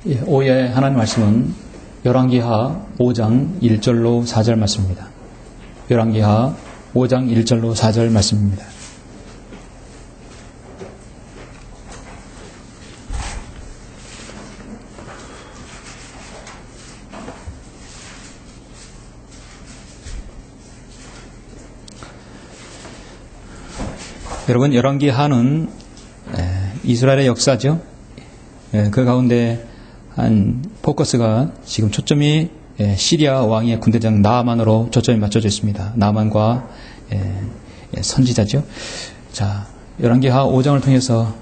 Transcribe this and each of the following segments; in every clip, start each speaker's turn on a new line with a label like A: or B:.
A: 오후에 하나님 말씀은 열왕기하 5장 1절로 4절 말씀입니다. 열왕기하 5장 1절로 4절 말씀입니다. 여러분, 열왕기하는 이스라엘의 역사죠. 그 가운데 한 포커스가 지금 초점이 시리아 왕의 군대장 나아만으로 초점이 맞춰져 있습니다. 나아만과 선지자죠. 자, 열왕기하 5장을 통해서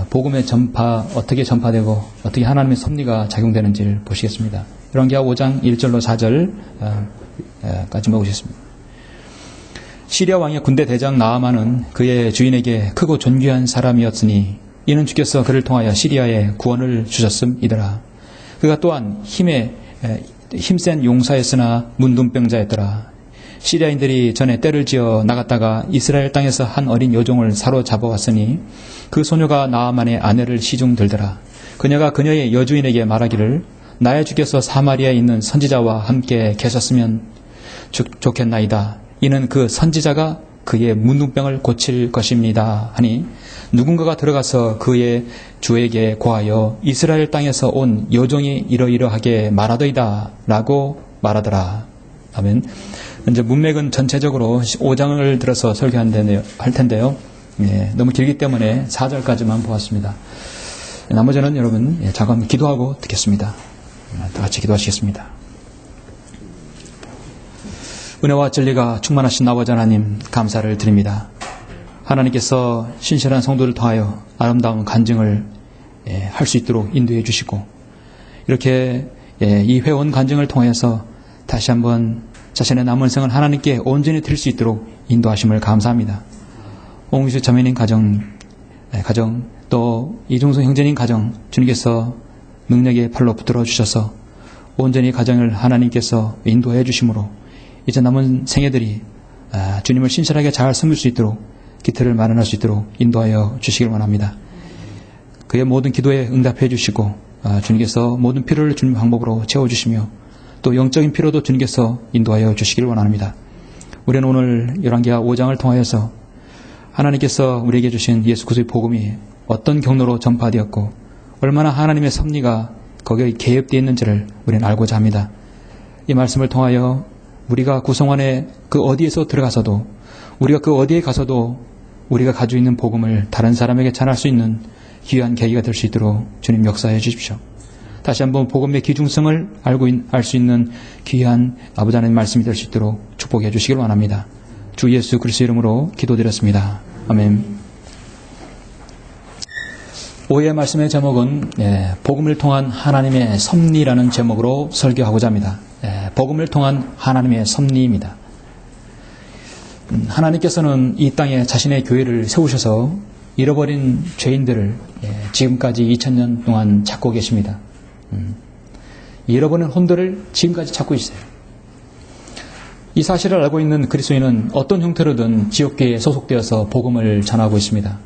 A: 복음의 전파, 어떻게 전파되고 어떻게 하나님의 섭리가 작용되는지를 보시겠습니다. 열왕기하 5장 1절로 4절까지 보시겠습니다. 시리아 왕의 군대 대장 나아만은 그의 주인에게 크고 존귀한 사람이었으니 이는 주께서 그를 통하여 시리아에 구원을 주셨음이더라. 그가 또한 힘센 용사였으나 문둥병자였더라. 시리아인들이 전에 떼를 지어 나갔다가 이스라엘 땅에서 한 어린 여종을 사로잡아왔으니 그 소녀가 나아만의 아내를 시중 들더라. 그녀가 그녀의 여주인에게 말하기를 나의 주께서 사마리아에 있는 선지자와 함께 계셨으면 좋겠나이다. 이는 그 선지자가 그의 문둥병을 고칠 것입니다. 하니 누군가가 들어가서 그의 주에게 고하여 이스라엘 땅에서 온 여종이 이러이러하게 말하더이다 라고 말하더라. 아멘. 이제 문맥은 전체적으로 5장을 들어서 설교할 텐데요. 너무 길기 때문에 4절까지만 보았습니다. 나머지는 여러분 잠깐 기도하고 듣겠습니다. 다 같이 기도하시겠습니다. 은혜와 진리가 충만하신 아버지 하나님, 감사를 드립니다. 하나님께서 신실한 성도를 통하여 아름다운 간증을 할 수 있도록 인도해 주시고 이렇게 이 회원 간증을 통해서 다시 한번 자신의 남은 생을 하나님께 온전히 드릴 수 있도록 인도하심을 감사합니다. 옹수 자매님 가정 또 이종성 형제님 가정 주님께서 능력의 팔로 붙들어 주셔서 온전히 가정을 하나님께서 인도해 주심으로 이제 남은 생애들이 주님을 신실하게 잘 섬길 수 있도록 기틀을 마련할 수 있도록 인도하여 주시길 원합니다. 그의 모든 기도에 응답해 주시고 주님께서 모든 필요를 주님 방법으로 채워주시며 또 영적인 필요도 주님께서 인도하여 주시길 원합니다. 우리는 오늘 열왕기하 5장을 통하여서 하나님께서 우리에게 주신 예수 그리스도의 복음이 어떤 경로로 전파되었고 얼마나 하나님의 섭리가 거기에 개입되어 있는지를 우리는 알고자 합니다. 이 말씀을 통하여 우리가 구성원에 그 어디에서 들어가서도 우리가 그 어디에 가서도 우리가 가지고 있는 복음을 다른 사람에게 전할 수 있는 귀한 계기가 될 수 있도록 주님 역사해 주십시오. 다시 한번 복음의 귀중성을 알 수 있는 귀한 아버지 하나님의 말씀이 될 수 있도록 축복해 주시길 원합니다. 주 예수 그리스도 이름으로 기도드렸습니다. 아멘. 오후의 말씀의 제목은 복음을 통한 하나님의 섭리라는 제목으로 설교하고자 합니다. 복음을 통한 하나님의 섭리입니다. 하나님께서는 이 땅에 자신의 교회를 세우셔서 잃어버린 죄인들을 지금까지 2000년 동안 찾고 계십니다. 잃어버린 혼들을 지금까지 찾고 있어요. 이 사실을 알고 있는 그리스도인은 어떤 형태로든 지옥계에 소속되어서 복음을 전하고 있습니다.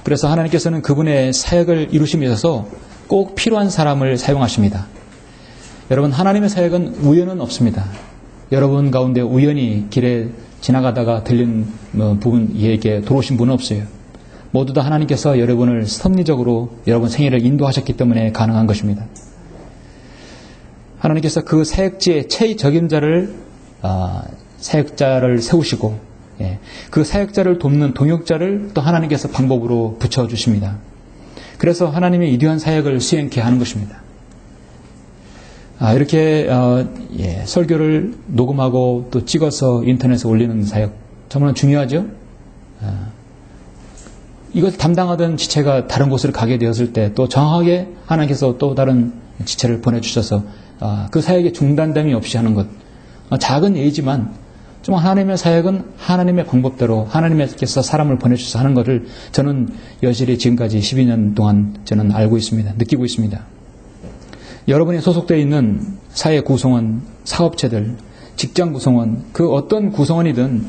A: 그래서 하나님께서는 그분의 사역을 이루심에 있어서 꼭 필요한 사람을 사용하십니다. 여러분, 하나님의 사역은 우연은 없습니다. 여러분 가운데 우연히 길에 지나가다가 들린 부분에게 들어오신 분은 없어요. 모두 다 하나님께서 여러분을 섭리적으로 여러분 생애를 인도하셨기 때문에 가능한 것입니다. 하나님께서 그 사역지의 최적임자를 사역자를 세우시고 그 사역자를 돕는 동역자를 또 하나님께서 방법으로 붙여주십니다. 그래서 하나님의 위대한 사역을 수행케 하는 것입니다. 이렇게 설교를 녹음하고 또 찍어서 인터넷에 올리는 사역 정말 중요하죠. 이걸 담당하던 지체가 다른 곳을 가게 되었을 때 또 정확하게 하나님께서 또 다른 지체를 보내주셔서 그 사역에 중단됨이 없이 하는 것, 작은 예이지만 좀 하나님의 사역은 하나님의 방법대로 하나님께서 사람을 보내주셔서 하는 것을 저는 여실히 지금까지 12년 동안 저는 알고 있습니다. 느끼고 있습니다. 여러분이 소속되어 있는 사회 구성원, 사업체들, 직장 구성원, 그 어떤 구성원이든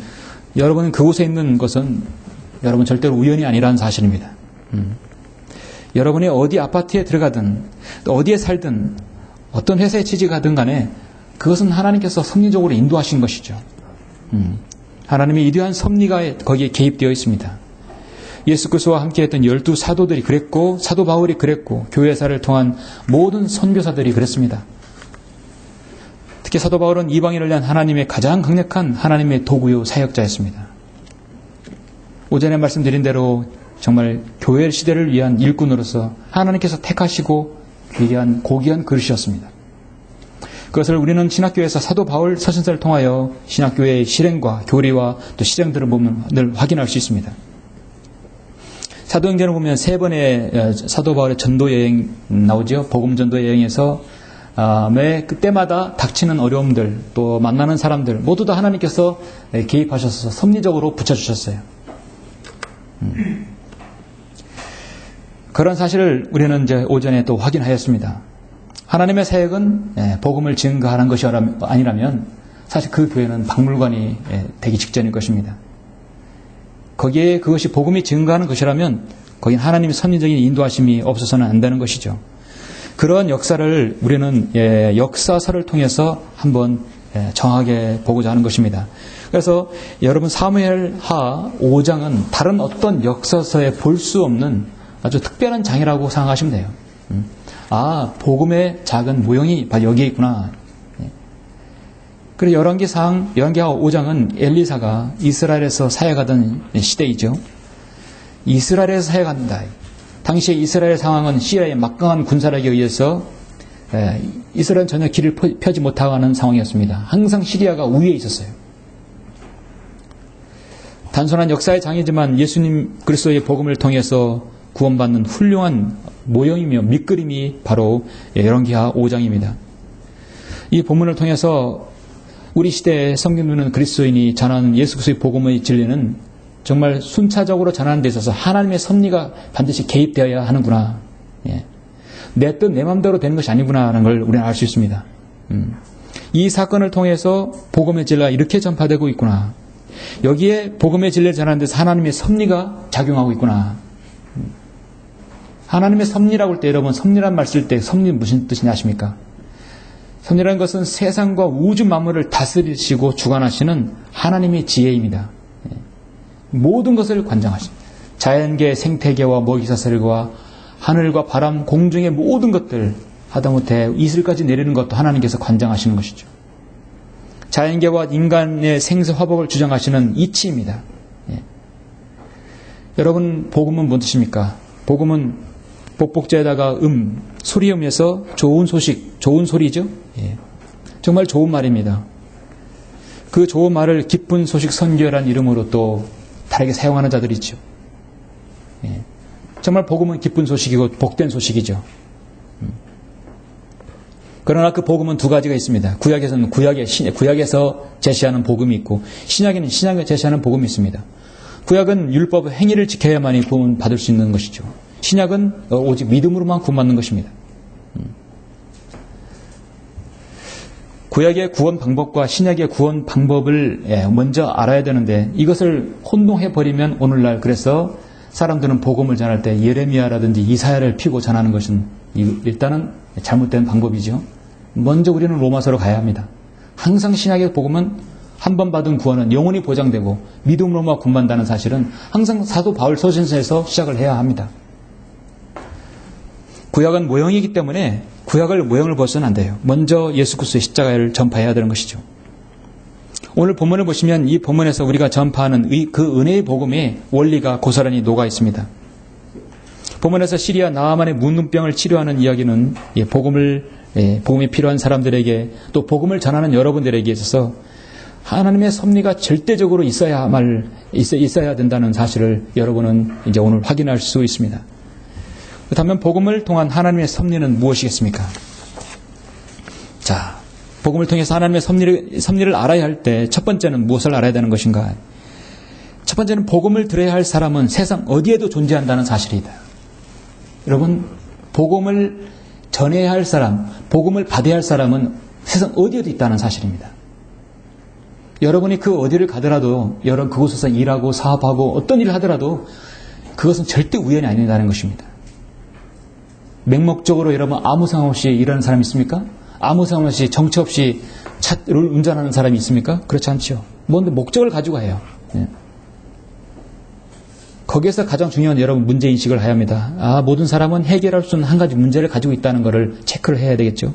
A: 여러분은 그곳에 있는 것은 여러분 절대로 우연이 아니라는 사실입니다. 여러분이 어디 아파트에 들어가든 또 어디에 살든 어떤 회사에 취직하든 간에 그것은 하나님께서 섭리적으로 인도하신 것이죠. 하나님의 위대한 섭리가 거기에 개입되어 있습니다. 예수 그리스도와 함께했던 12 사도들이 그랬고 사도 바울이 그랬고 교회사를 통한 모든 선교사들이 그랬습니다. 특히 사도 바울은 이방인을 위한 하나님의 가장 강력한 하나님의 도구요 사역자였습니다. 오전에 말씀드린 대로 정말 교회 시대를 위한 일꾼으로서 하나님께서 택하시고 귀한 고귀한 그릇이었습니다. 그것을 우리는 신학교에서 사도 바울 서신서를 통하여 신학교의 실행과 교리와 또 실행들을 보면 늘 확인할 수 있습니다. 사도행전을 보면 3번의 사도 바울의 전도 여행 나오죠. 복음 전도 여행에서 매 그때마다 닥치는 어려움들 또 만나는 사람들 모두 다 하나님께서 개입하셔서 섭리적으로 붙여주셨어요. 그런 사실을 우리는 이제 오전에 또 확인하였습니다. 하나님의 사역은 복음을 증거하는 것이 아니라면 사실 그 교회는 박물관이 되기 직전일 것입니다. 거기에 그것이 복음이 증거하는 것이라면 거긴 하나님의 섭리적인 인도하심이 없어서는 안 되는 것이죠. 그러한 역사를 우리는 역사서를 통해서 한번 정확하게 보고자 하는 것입니다. 그래서 여러분 사무엘하 5장은 다른 어떤 역사서에 볼 수 없는 아주 특별한 장이라고 생각하시면 돼요. 복음의 작은 모형이 바로 여기에 있구나. 그리고 열왕기하 5장은 엘리사가 이스라엘에서 사역하던 시대이죠. 이스라엘에서 사역한다. 당시에 이스라엘 상황은 시리아의 막강한 군사력에 의해서 이스라엘은 전혀 길을 펴지 못하고 하는 상황이었습니다. 항상 시리아가 우위에 있었어요. 단순한 역사의 장이지만 예수님 그리스도의 복음을 통해서 구원받는 훌륭한 모형이며 밑그림이 바로 열왕기하 5장입니다. 이 본문을 통해서 우리 시대에 섬기는 그리스도인이 전하는 예수 그리스도의 복음의 진리는 정말 순차적으로 전하는 데 있어서 하나님의 섭리가 반드시 개입되어야 하는구나. 내 뜻, 내 마음대로 되는 것이 아니구나 하는 걸 우리는 알 수 있습니다. 이 사건을 통해서 복음의 진리가 이렇게 전파되고 있구나. 여기에 복음의 진리를 전하는 데서 하나님의 섭리가 작용하고 있구나. 하나님의 섭리라고 할 때 여러분 섭리란 말 쓸 때 섭리 무슨 뜻이냐 아십니까? 섭리라는 것은 세상과 우주 만물을 다스리시고 주관하시는 하나님의 지혜입니다. 모든 것을 관장하십니다. 자연계, 생태계와 먹이사슬과 하늘과 바람, 공중의 모든 것들 하다못해 이슬까지 내리는 것도 하나님께서 관장하시는 것이죠. 자연계와 인간의 생사 화복을 주장하시는 이치입니다. 여러분 복음은 뭔 뜻입니까? 복음은 복복자에다가 소리음에서 좋은 소식, 좋은 소리죠. 정말 좋은 말입니다. 그 좋은 말을 기쁜 소식 선교라는 이름으로 또 다르게 사용하는 자들이 있죠. 정말 복음은 기쁜 소식이고 복된 소식이죠. 그러나 그 복음은 두 가지가 있습니다. 구약에서는 구약에서 제시하는 복음이 있고 신약에는 신약에 제시하는 복음이 있습니다. 구약은 율법 행위를 지켜야만이 구원 받을 수 있는 것이죠. 신약은 오직 믿음으로만 구원받는 것입니다. 구약의 구원 방법과 신약의 구원 방법을 먼저 알아야 되는데 이것을 혼동해버리면 오늘날 그래서 사람들은 복음을 전할 때 예레미야라든지 이사야를 피고 전하는 것은 일단은 잘못된 방법이죠. 먼저 우리는 로마서로 가야 합니다. 항상 신약의 복음은 한 번 받은 구원은 영원히 보장되고 믿음으로만 구원받는다는 사실은 항상 사도 바울 서신서에서 시작을 해야 합니다. 구약은 모형이기 때문에 구약을 모형을 봐서는 안 돼요. 먼저 예수 그리스도의 십자가를 전파해야 되는 것이죠. 오늘 본문을 보시면 이 본문에서 우리가 전파하는 그 은혜의 복음의 원리가 고스란히 녹아 있습니다. 본문에서 시리아 나아만의 문둥병을 치료하는 이야기는 복음이 필요한 사람들에게 또 복음을 전하는 여러분들에게 있어서 하나님의 섭리가 절대적으로 있어야 된다는 사실을 여러분은 이제 오늘 확인할 수 있습니다. 그렇다면 복음을 통한 하나님의 섭리는 무엇이겠습니까? 자, 복음을 통해서 하나님의 섭리를 알아야 할 때 첫 번째는 무엇을 알아야 되는 것인가? 첫 번째는 복음을 들어야 할 사람은 세상 어디에도 존재한다는 사실이다. 여러분, 복음을 전해야 할 사람, 복음을 받아야 할 사람은 세상 어디에도 있다는 사실입니다. 여러분이 그 어디를 가더라도 여러분 그곳에서 일하고 사업하고 어떤 일을 하더라도 그것은 절대 우연이 아니라는 것입니다. 맹목적으로 여러분 아무 상관 없이 일하는 사람이 있습니까? 아무 상관 없이 정처 없이 차를 운전하는 사람이 있습니까? 그렇지 않죠. 뭔데 목적을 가지고 해요. 예. 거기에서 가장 중요한 여러분 문제인식을 해야 합니다. 모든 사람은 해결할 수 있는 한 가지 문제를 가지고 있다는 것을 체크를 해야 되겠죠.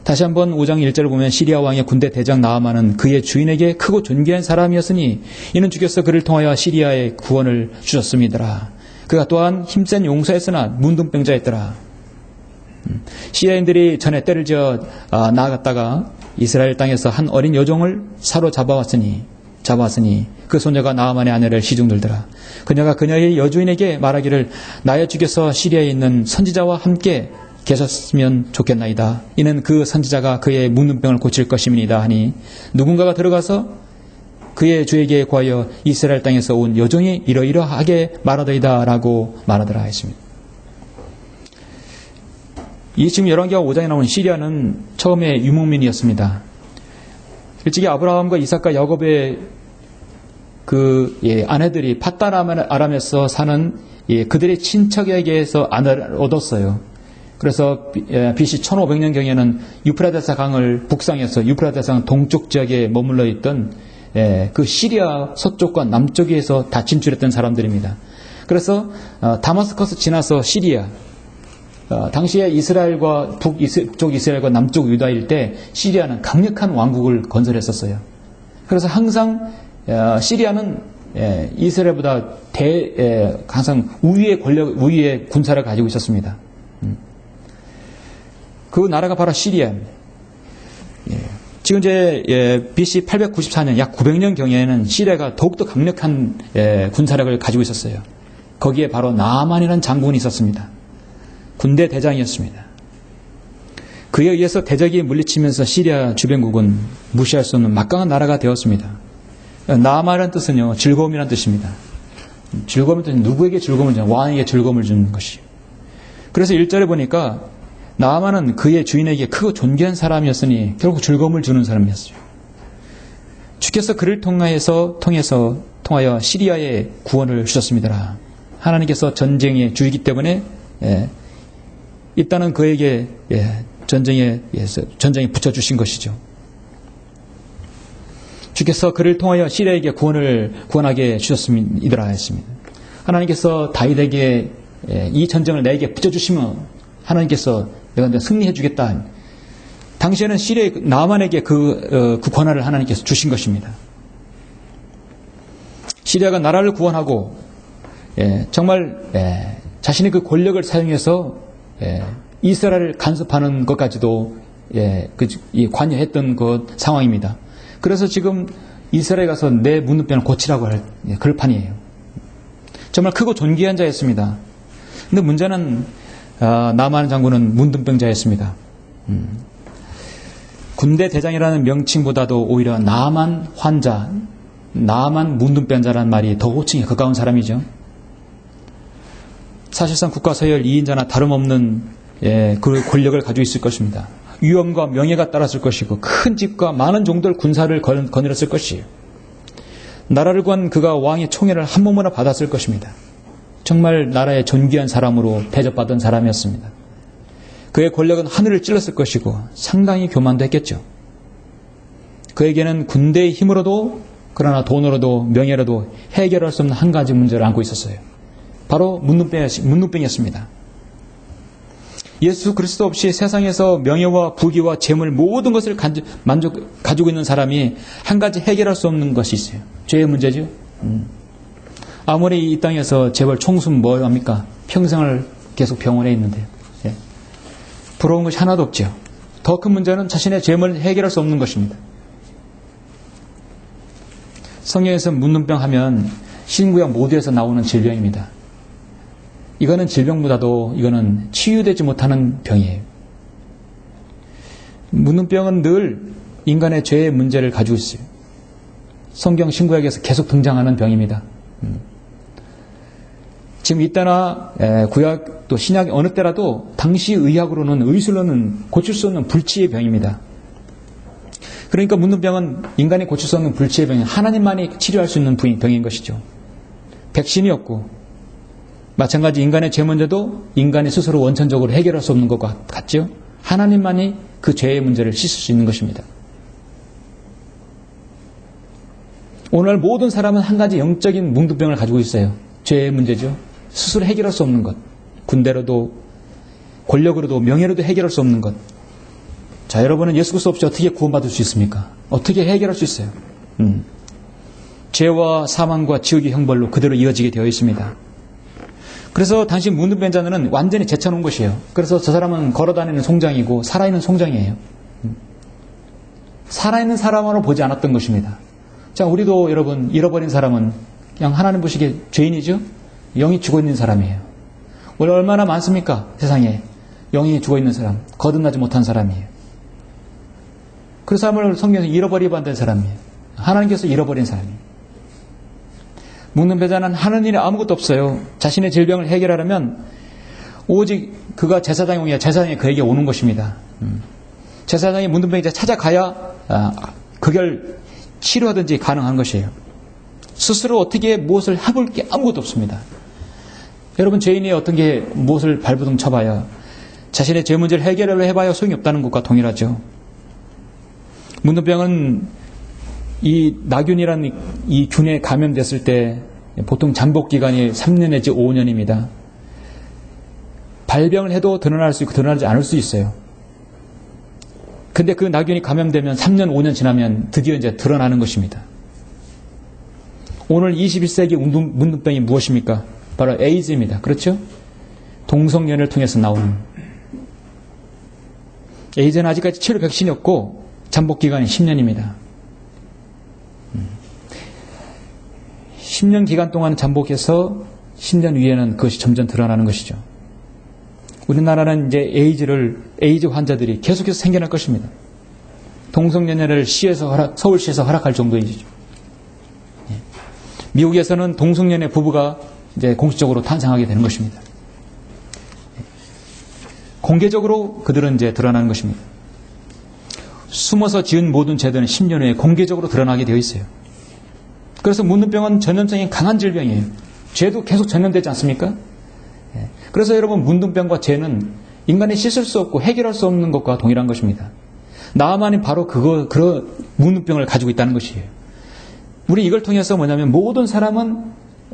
A: 다시 한번 5장 1절을 보면 시리아 왕의 군대 대장 나아만은 그의 주인에게 크고 존귀한 사람이었으니 이는 주께서 그를 통하여 시리아에 구원을 주셨습니다. 그가 또한 힘센 용사였으나 문둥병자였더라. 시리아인들이 전에 때를 지어 나아갔다가 이스라엘 땅에서 한 어린 여종을 사로잡아왔으니 그 소녀가 나아만의 아내를 시중들더라. 그녀가 그녀의 여주인에게 말하기를 나의 주께서 시리아에 있는 선지자와 함께 계셨으면 좋겠나이다. 이는 그 선지자가 그의 문둥병을 고칠 것임이니이다 하니 누군가가 들어가서 그의 주에게 구하여 이스라엘 땅에서 온 여종이 이러이러하게 말하더이다 라고 말하더라 했습니다. 이 지금 열왕기하 5장에 나오는 시리아는 처음에 유목민이었습니다. 일찍이 아브라함과 이삭과 야곱의 아내들이 팟단 아람에서 사는 그들의 친척에게서 아내를 얻었어요. 그래서 BC 1500년경에는 유프라데스 강을 북상해서 유프라데스 강 동쪽 지역에 머물러 있던 그 시리아 서쪽과 남쪽에서 다 진출했던 사람들입니다. 그래서 다마스커스 지나서 시리아, 당시에 이스라엘과 북쪽 이스라엘과 남쪽 유다일 때 시리아는 강력한 왕국을 건설했었어요. 그래서 항상 시리아는 이스라엘보다 항상 우위의 군사를 가지고 있었습니다. 그 나라가 바로 시리아입니다. 지금 이제 BC 894년 약 900년 경에는 시리아가 더욱더 강력한 군사력을 가지고 있었어요. 거기에 바로 나아만이라는 장군이 있었습니다. 군대 대장이었습니다. 그에 의해서 대적이 물리치면서 시리아 주변국은 무시할 수 없는 막강한 나라가 되었습니다. 나아만이라는 뜻은요, 즐거움이라는 뜻입니다. 즐거움은 뜻은 누구에게 즐거움을 주는, 왕에게 즐거움을 주는 것이에요. 그래서 1절에 보니까 나아만은 그의 주인에게 크고 존귀한 사람이었으니 결국 즐거움을 주는 사람이었어요. 주께서 그를 통하여 시리아에 구원을 주셨습니다. 하나님께서 전쟁의 주이기 때문에 일단은 그에게 전쟁에 붙여주신 것이죠. 주께서 그를 통하여 시리아에게 구원하게 주셨습니다. 했습니다. 하나님께서 다윗에게 이 전쟁을 내게 붙여주시면 하나님께서 내가 승리해 주겠다. 당시에는 시리아 나아만에게 그 권한을 하나님께서 주신 것입니다. 시리아가 나라를 구원하고 정말 자신의 그 권력을 사용해서 이스라엘을 간섭하는 것까지도 관여했던 그 상황입니다. 그래서 지금 이스라엘에 가서 내 문둥병을 고치라고 할 그럴 판이에요. 정말 크고 존귀한 자였습니다. 근데 문제는 나아만 장군은 문둥병자였습니다. 군대 대장이라는 명칭보다도 오히려 나아만 환자, 나아만 문둥병자라는 말이 더 호칭에 가까운 사람이죠. 사실상 국가 서열 2인자나 다름없는 그 권력을 가지고 있을 것입니다. 위엄과 명예가 따랐을 것이고 큰 집과 많은 종들 군사를 거느렸을 것이에요. 나라를 구한 그가 왕의 총애를 한 몸으로 받았을 것입니다. 정말 나라의 존귀한 사람으로 대접받은 사람이었습니다. 그의 권력은 하늘을 찔렀을 것이고 상당히 교만도 했겠죠. 그에게는 군대의 힘으로도 그러나 돈으로도 명예로도 해결할 수 없는 한 가지 문제를 안고 있었어요. 바로 문둥병이었습니다. 예수 그리스도 없이 세상에서 명예와 부귀와 재물 모든 것을 가지고 있는 사람이 한 가지 해결할 수 없는 것이 있어요. 죄의 문제죠. 아무리 이 땅에서 재벌 총수는 뭘 합니까? 평생을 계속 병원에 있는데요. 부러운 것이 하나도 없죠. 더 큰 문제는 자신의 죄를 해결할 수 없는 것입니다. 성경에서 문둥병 하면 신구약 모두에서 나오는 질병입니다. 이거는 질병보다도 이거는 치유되지 못하는 병이에요. 문둥병은 늘 인간의 죄의 문제를 가지고 있어요. 성경 신구약에서 계속 등장하는 병입니다. 지금 이때나 구약 또 신약 어느 때라도 당시 의학으로는 의술로는 고칠 수 없는 불치의 병입니다. 그러니까 문둥병은 인간이 고칠 수 없는 불치의 병이 하나님만이 치료할 수 있는 병인 것이죠. 백신이 없고 마찬가지 인간의 죄 문제도 인간이 스스로 원천적으로 해결할 수 없는 것 같죠? 하나님만이 그 죄의 문제를 씻을 수 있는 것입니다. 오늘 모든 사람은 한 가지 영적인 뭉두병을 가지고 있어요. 죄의 문제죠. 스스로 해결할 수 없는 것. 군대로도 권력으로도 명예로도 해결할 수 없는 것. 자, 여러분은 예수 그리스도 없이 어떻게 구원받을 수 있습니까? 어떻게 해결할 수 있어요? 죄와 사망과 지옥의 형벌로 그대로 이어지게 되어 있습니다. 그래서 당시 문둥병 자는 완전히 제쳐놓은 것이에요. 그래서 저 사람은 걸어다니는 송장이고 살아있는 송장이에요. 살아있는 사람으로 보지 않았던 것입니다. 자, 우리도 여러분 잃어버린 사람은 그냥 하나님 보시기에 죄인이죠? 영이 죽어있는 사람이에요. 원래 얼마나 많습니까? 세상에 영이 죽어있는 사람, 거듭나지 못한 사람이에요. 그 사람을 성경에서 잃어버리고 안 된 사람이에요. 하나님께서 잃어버린 사람이에요. 문둥병자는 하는 일이 아무것도 없어요. 자신의 질병을 해결하려면 오직 그가 제사장이 오냐 제사장이 그에게 오는 것입니다. 제사장이 문둥병자 찾아가야 그걸 치료하든지 가능한 것이에요. 스스로 어떻게 무엇을 해볼 게 아무것도 없습니다. 여러분 죄인이 어떤 게 무엇을 발부둥 쳐봐야 자신의 죄 문제를 해결하려 해봐야 소용이 없다는 것과 동일하죠. 문둥병은 이 나균이라는 이 균에 감염됐을 때 보통 잠복 기간이 3년 내지 5년입니다. 발병을 해도 드러날 수 있고 드러나지 않을 수 있어요. 근데 그 나균이 감염되면 3년 5년 지나면 드디어 이제 드러나는 것입니다. 오늘 21세기 문둥병이 무엇입니까? 바로 에이즈입니다. 그렇죠? 동성연애를 통해서 나오는. 에이즈는 아직까지 치료 백신이 없고 잠복 기간이 10년입니다. 10년 기간 동안 잠복해서 10년 위에는 그것이 점점 드러나는 것이죠. 우리나라는 이제 에이즈 환자들이 계속해서 생겨날 것입니다. 동성연애를 서울시에서 허락할 정도이죠. 미국에서는 동성연애 부부가 이제 공식적으로 탄생하게 되는 것입니다. 공개적으로 그들은 이제 드러나는 것입니다. 숨어서 지은 모든 죄들은 10년 후에 공개적으로 드러나게 되어 있어요. 그래서 문둥병은 전염성이 강한 질병이에요. 죄도 계속 전염되지 않습니까? 그래서 여러분 문둥병과 죄는 인간이 씻을 수 없고 해결할 수 없는 것과 동일한 것입니다. 나만이 바로 그런 문둥병을 가지고 있다는 것이에요. 우리 이걸 통해서 뭐냐면 모든 사람은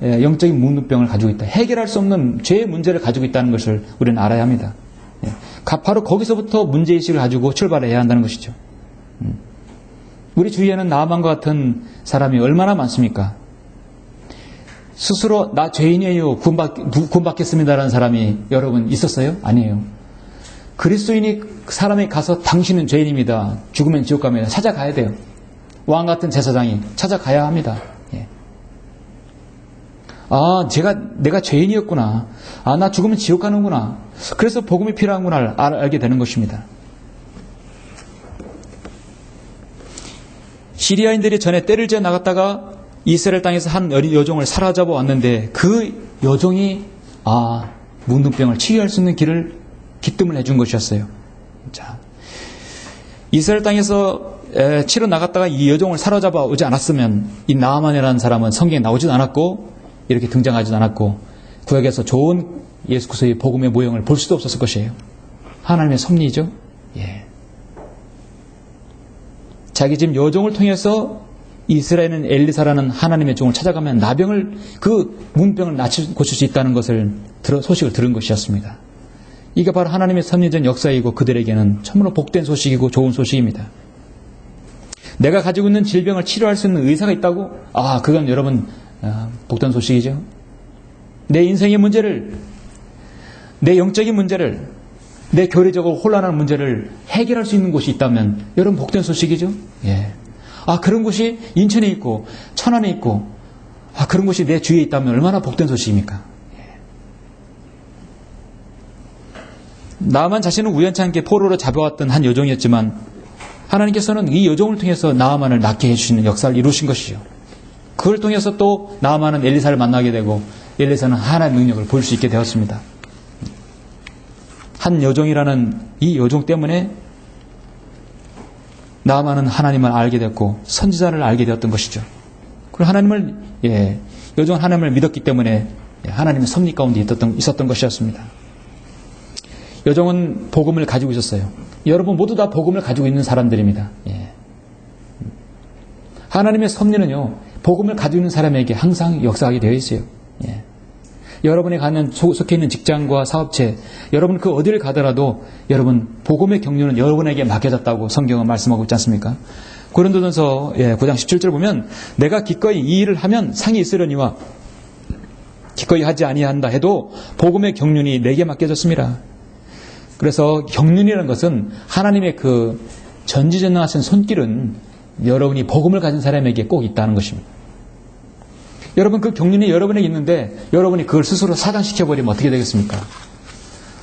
A: 영적인 문둥병을 가지고 있다. 해결할 수 없는 죄의 문제를 가지고 있다는 것을 우리는 알아야 합니다. 바로 거기서부터 문제의식을 가지고 출발해야 한다는 것이죠. 우리 주위에는 나만과 같은 사람이 얼마나 많습니까? 스스로 나 죄인이에요. 구원받겠습니다라는 사람이 여러분 있었어요? 아니에요. 그리스도인이 사람이 가서 당신은 죄인입니다. 죽으면 지옥 갑니다. 찾아가야 돼요. 왕 같은 제사장이 찾아가야 합니다. 내가 죄인이었구나. 나 죽으면 지옥 가는구나. 그래서 복음이 필요한구나 알게 되는 것입니다. 시리아인들이 전에 떼를 지어 나갔다가 이스라엘 땅에서 한 여종을 사로잡아 왔는데 그 여종이 문둥병을 치유할 수 있는 기뜸을 해준 것이었어요. 자, 이스라엘 땅에서 치러 나갔다가 이 여종을 사로잡아 오지 않았으면 이 나아만이라는 사람은 성경에 나오지도 않았고 이렇게 등장하지도 않았고 구약에서 좋은 예수 그리스도의 복음의 모형을 볼 수도 없었을 것이에요. 하나님의 섭리죠. 자기 집 여종을 통해서 이스라엘은 엘리사라는 하나님의 종을 찾아가면 나병을 그 문병을 고칠 수 있다는 것을 소식을 들은 것이었습니다. 이게 바로 하나님의 섭리적 역사이고 그들에게는 참으로 복된 소식이고 좋은 소식입니다. 내가 가지고 있는 질병을 치료할 수 있는 의사가 있다고? 그건 여러분 복된 소식이죠. 내 인생의 문제를, 내 영적인 문제를, 내 교리적으로 혼란한 문제를 해결할 수 있는 곳이 있다면 여러분 복된 소식이죠. 그런 곳이 인천에 있고 천안에 있고 그런 곳이 내 주위에 있다면 얼마나 복된 소식입니까? 나만 자신은 우연찮게 포로로 잡아왔던 한 여종이었지만 하나님께서는 이 여종을 통해서 나아만을 낫게 해주시는 역사를 이루신 것이죠. 그걸 통해서 또 나아만은 엘리사를 만나게 되고 엘리사는 하나님의 능력을 볼 수 있게 되었습니다. 한 여종이라는 이 여종 때문에 나아만은 하나님을 알게 됐고 선지자를 알게 되었던 것이죠. 그리고 여종은 하나님을 믿었기 때문에 하나님의 섭리 가운데 있었던 것이었습니다. 여종은 복음을 가지고 있었어요. 여러분 모두 다 복음을 가지고 있는 사람들입니다. 하나님의 섭리는요, 복음을 가지고 있는 사람에게 항상 역사하게 되어 있어요. 여러분이 가는 속해 있는 직장과 사업체, 여러분 그 어디를 가더라도 여러분 복음의 경륜은 여러분에게 맡겨졌다고 성경은 말씀하고 있지 않습니까? 고린도전서 9장 17절 보면 내가 기꺼이 이 일을 하면 상이 있으려니와 기꺼이 하지 아니한다 해도 복음의 경륜이 내게 맡겨졌습니다. 그래서 경륜이라는 것은 하나님의 그 전지전능하신 손길은 여러분이 복음을 가진 사람에게 꼭 있다는 것입니다. 여러분 그 경륜이 여러분에게 있는데 여러분이 그걸 스스로 사장시켜버리면 어떻게 되겠습니까?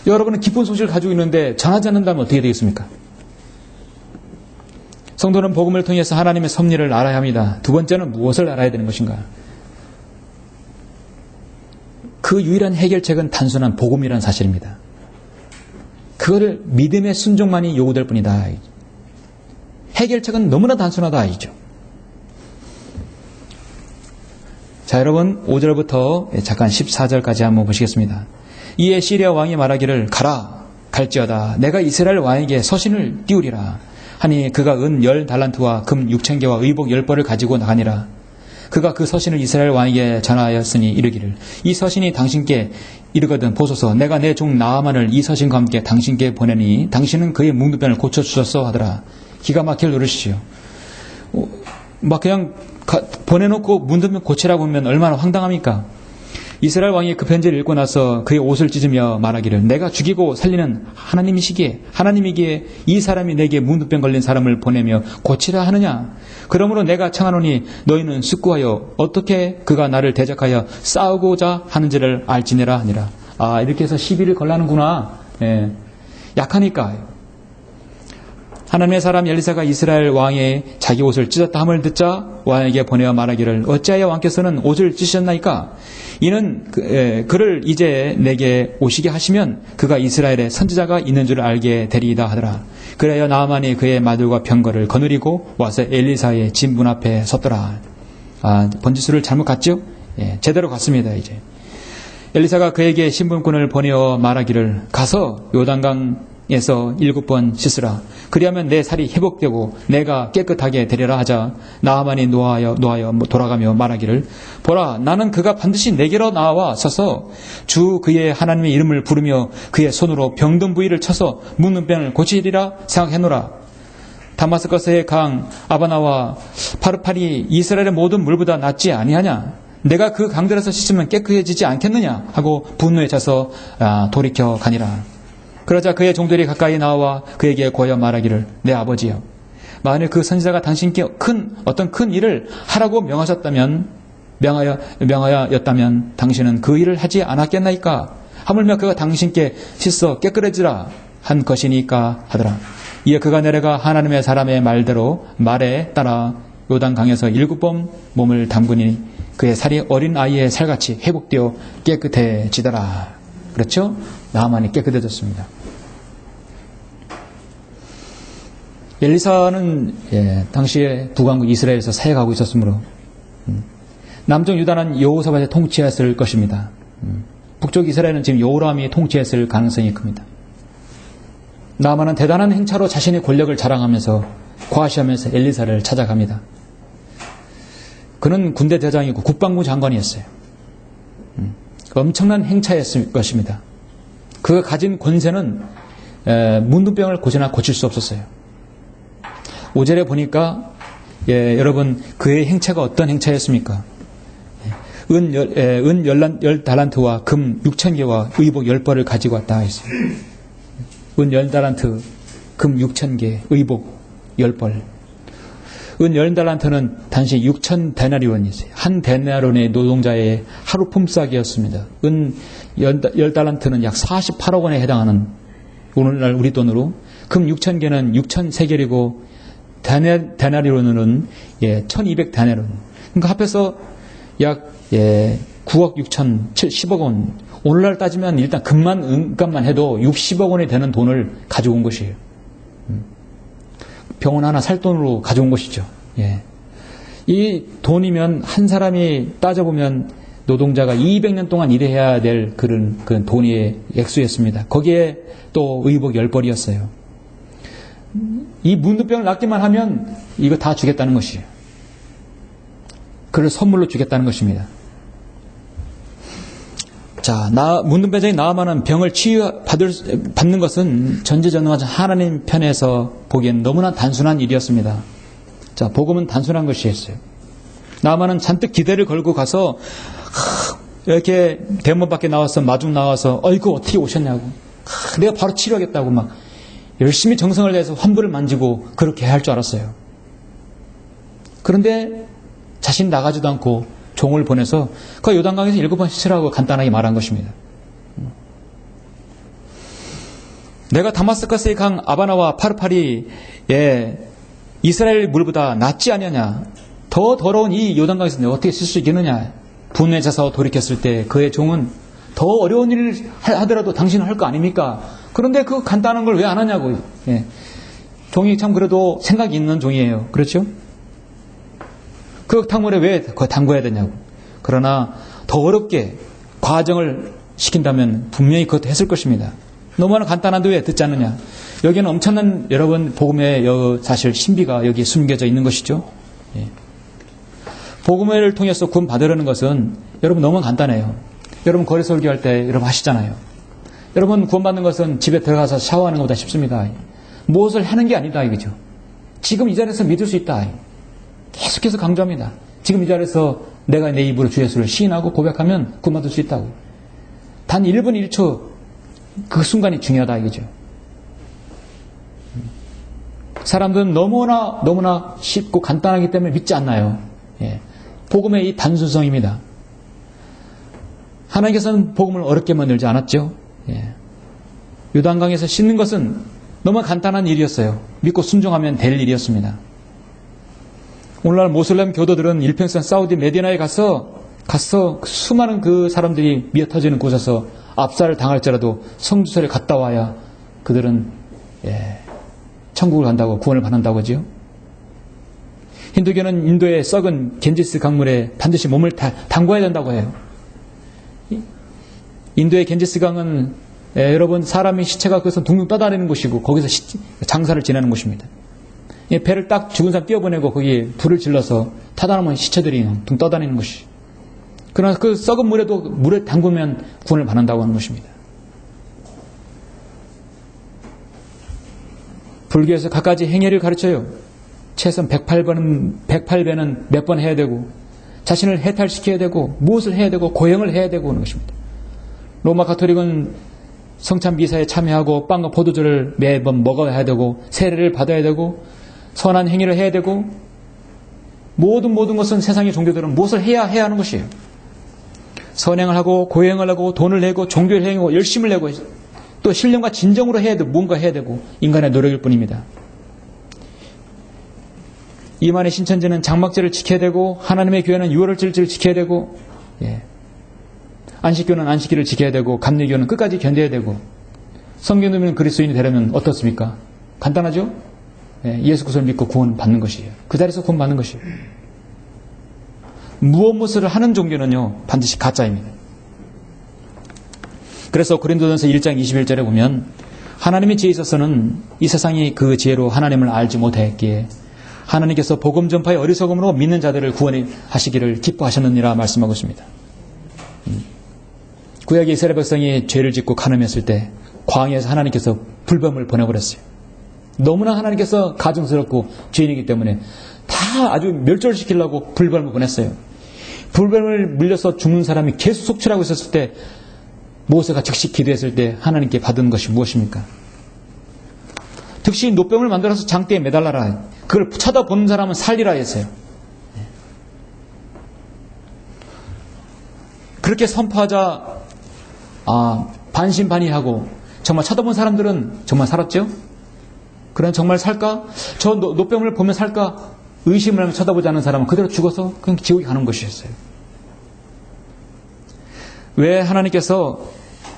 A: 여러분은 기쁜 소식을 가지고 있는데 전하지 않는다면 어떻게 되겠습니까? 성도는 복음을 통해서 하나님의 섭리를 알아야 합니다. 두 번째는 무엇을 알아야 되는 것인가? 그 유일한 해결책은 단순한 복음이라는 사실입니다. 그거를 믿음의 순종만이 요구될 뿐이다. 해결책은 너무나 단순하다 이죠. 자, 여러분 5절부터 잠깐 14절까지 한번 보시겠습니다. 이에 시리아 왕이 말하기를 가라 갈지어다 내가 이스라엘 왕에게 서신을 띄우리라 하니 그가 은 10달란트와 금 6,000개와 의복 10벌을 가지고 나가니라. 그가 그 서신을 이스라엘 왕에게 전하였으니 이르기를 이 서신이 당신께 이르거든 보소서 내가 내 종 나아만을 이 서신과 함께 당신께 보내니 당신은 그의 뭉두변을 고쳐주소서 하더라. 기가 막힐 노릇이지요. 막 그냥 보내놓고 뭉두변 고치라고 하면 얼마나 황당합니까? 이스라엘 왕이 그 편지를 읽고 나서 그의 옷을 찢으며 말하기를 내가 죽이고 살리는 하나님이기에 이 사람이 내게 뭉두병 걸린 사람을 보내며 고치라 하느냐? 그러므로 내가 청하노니 너희는 숙고하여 어떻게 그가 나를 대적하여 싸우고자 하는지를 알지니라 하니라. 아, 이렇게 해서 시비를 걸라는구나. 약하니까. 하나님의 사람 엘리사가 이스라엘 왕의 자기 옷을 찢었다 함을 듣자 왕에게 보내어 말하기를 어찌하여 왕께서는 옷을 찢으셨나이까? 이는 그를 이제 내게 오시게 하시면 그가 이스라엘에 선지자가 있는 줄 알게 되리이다 하더라. 그래야 나아만이 그의 마들과 병거를 거느리고 와서 엘리사의 집 문 앞에 섰더라. 아, 번지수를 잘못 갔죠? 제대로 갔습니다. 이제 엘리사가 그에게 신분꾼을 보내어 말하기를 가서 요단강에서 7번 씻으라. 그리하면 내 살이 회복되고 내가 깨끗하게 되리라 하자 나아만이 노하여 돌아가며 말하기를 보라 나는 그가 반드시 내게로 나와 서서 주 그의 하나님의 이름을 부르며 그의 손으로 병든 부위를 쳐서 묻는 병을 고치리라 생각해노라. 다마스커스의 강 아바나와 파르팔이 이스라엘의 모든 물보다 낫지 아니하냐? 내가 그 강들에서 씻으면 깨끗해지지 않겠느냐? 하고 분노에 차서 돌이켜 가니라. 그러자 그의 종들이 가까이 나와 그에게 고하여 말하기를 내 아버지여 만일 그 선지자가 당신께 어떤 큰 일을 하라고 명하였다면 당신은 그 일을 하지 않았겠나이까? 하물며 그가 당신께 씻어 깨끗해지라 한 것이니까 하더라. 이에 그가 내려가 하나님의 사람의 말에 따라 요단강에서 7번 몸을 담그니 그의 살이 어린 아이의 살같이 회복되어 깨끗해지더라. 그렇죠? 나아만이 깨끗해졌습니다. 엘리사는 당시에 북왕국 이스라엘에서 사역하고 있었으므로 남쪽 유다는 여호사밧이 통치했을 것입니다. 북쪽 이스라엘은 지금 여호람이 통치했을 가능성이 큽니다. 나아만은 대단한 행차로 자신의 권력을 자랑하면서 과시하면서 엘리사를 찾아갑니다. 그는 군대 대장이고 국방부 장관이었어요. 엄청난 행차였을 것입니다. 그가 가진 권세는 문둥병을 고치나 고칠 수 없었어요. 5절에 보니까 여러분 그의 행차가 어떤 행차였습니까? 은 10달란트와 금 6,000개와 의복 10벌을 가지고 왔다 했어요. 은 10달란트, 금 6,000개, 의복 10벌. 은 10달란트는 단시 6,000데나리온이 있어요. 한 데나리온의 노동자의 하루 품삯이었습니다. 은 10달란트는 약 48억 원에 해당하는 오늘날 우리 돈으로 금 6,000개는 6,000세겔이고 데나리온은 1,200데나리온. 그러니까 합해서 약 9억 6,010억 원. 오늘날 따지면 일단 금값만 해도 60억 원이 되는 돈을 가져온 것이에요. 병원 하나 살 돈으로 가져온 것이죠. 이 돈이면 한 사람이 따져보면 노동자가 200년 동안 일해야 될 그런 돈의 액수였습니다. 거기에 또 의복 10벌이었어요. 이 문둥병을 낫기만 하면 이거 다 주겠다는 것이에요. 그를 선물로 주겠다는 것입니다. 자, 문둥병자인 나아만은 병을 치유받는 것은 전지전능하신 하나님 편에서 보기엔 너무나 단순한 일이었습니다. 자, 복음은 단순한 것이었어요. 나아만은 잔뜩 기대를 걸고 가서 이렇게 대문 밖에 나와서 마중 나와서 어이구 어떻게 오셨냐고, 내가 바로 치료하겠다고 막 열심히 정성을 내서 환부를 만지고 그렇게 할 줄 알았어요. 그런데 자신 나가지도 않고 종을 보내서 그 요단강에서 7번 씻으라고 간단하게 말한 것입니다. 내가 다마스커스의 강 아바나와 파르파리 이스라엘 물보다 낫지 아니하냐, 더 더러운 이 요단강에서 내가 어떻게 쓸 수 있겠느냐. 분내자서 돌이켰을 때 그의 종은 더 어려운 일을 하더라도 당신은 할 거 아닙니까? 그런데 그 간단한 걸 왜 안 하냐고. 종이 참 그래도 생각이 있는 종이에요. 그렇죠? 그 탕물에 왜 담궈야 되냐고. 그러나 더 어렵게 과정을 시킨다면 분명히 그것도 했을 것입니다. 너무나 간단한데 왜 듣지 않느냐. 여기는 엄청난 여러분 복음의 사실 신비가 여기에 숨겨져 있는 것이죠. 복음을 통해서 구원 받으려는 것은 여러분 너무 간단해요. 여러분 거리 설교할 때 여러분 하시잖아요. 여러분 구원받는 것은 집에 들어가서 샤워하는 것보다 쉽습니다. 무엇을 하는 게 아니다 이거죠. 지금 이 자리에서 믿을 수 있다. 계속해서 강조합니다. 지금 이 자리에서 내가 내 입으로 주 예수를 시인하고 고백하면 구원받을 수 있다고. 단 1분 1초 그 순간이 중요하다 이거죠. 사람들은 너무나 쉽고 간단하기 때문에 믿지 않나요? 복음의 이 단순성입니다. 하나님께서는 복음을 어렵게 만들지 않았죠. 요단강에서 씻는 것은 너무 간단한 일이었어요. 믿고 순종하면 될 일이었습니다. 오늘날 모슬렘 교도들은 일평생 사우디 메디나에 가서 수많은 그 사람들이 미어터지는 곳에서 압살을 당할지라도 성주설에 갔다 와야 그들은 천국을 간다고 구원을 받는다고 하죠. 힌두교는 인도의 썩은 겐지스 강물에 반드시 몸을 담궈야 된다고 해요. 인도의 겐지스 강은 여러분 사람의 시체가 거기서 둥둥 떠다니는 곳이고 거기서 장사를 지내는 곳입니다. 배를 딱 죽은 사람 띄워보내고 거기에 불을 질러서 타다놓으면 시체들이 둥 떠다니는 것이. 그러나 그 썩은 물에 담그면 구원을 받는다고 하는 것입니다. 불교에서 갖가지 행위를 가르쳐요. 최소한 108배는 몇 번 해야 되고 자신을 해탈시켜야 되고 무엇을 해야 되고 고행을 해야 되고 하는 것입니다. 로마 가톨릭은 성찬 미사에 참여하고 빵과 포도주를 매번 먹어야 되고 세례를 받아야 되고 선한 행위를 해야 되고 모든 것은 세상의 종교들은 무엇을 해야 하는 것이에요. 선행을 하고 고행을 하고 돈을 내고 종교를 행하고 열심을 내고 또 신령과 진정으로 해야 되고 뭔가 해야 되고 인간의 노력일 뿐입니다. 이만의 신천지는 장막제를 지켜야 되고 하나님의 교회는 유월절을 지켜야 되고 안식교는 안식일을 지켜야 되고 감리교는 끝까지 견뎌야 되고 성경도면 그리스도인이 되려면 어떻습니까? 간단하죠? 예수 그리스도를 믿고 구원 받는 것이에요. 그 자리에서 구원 받는 것이에요. 무엇을 하는 종교는요 반드시 가짜입니다. 그래서 고린도전서 1장 21절에 보면 하나님의 지혜에 있어서는 이 세상이 그 지혜로 하나님을 알지 못하였기에 하나님께서 복음 전파의 어리석음으로 믿는 자들을 구원하시기를 기뻐하셨느니라 말씀하고 있습니다. 구약의 이스라엘 백성이 죄를 짓고 간음했을 때 광야에서 하나님께서 불뱀을 보내버렸어요. 너무나 하나님께서 가증스럽고 죄인이기 때문에 다 아주 멸절시키려고 불뱀을 보냈어요. 불뱀을 물려서 죽는 사람이 계속 속출하고 있었을 때 모세가 즉시 기도했을 때 하나님께 받은 것이 무엇입니까? 즉시 노병을 만들어서 장대에 매달라라. 그걸 쳐다보는 사람은 살리라 했어요. 그렇게 선포하자 반신반의하고 정말 쳐다본 사람들은 정말 살았죠? 그럼 정말 살까? 저 노병을 보면 살까? 의심을 하면 쳐다보지 않는 사람은 그대로 죽어서 그냥 지옥에 가는 것이었어요. 왜 하나님께서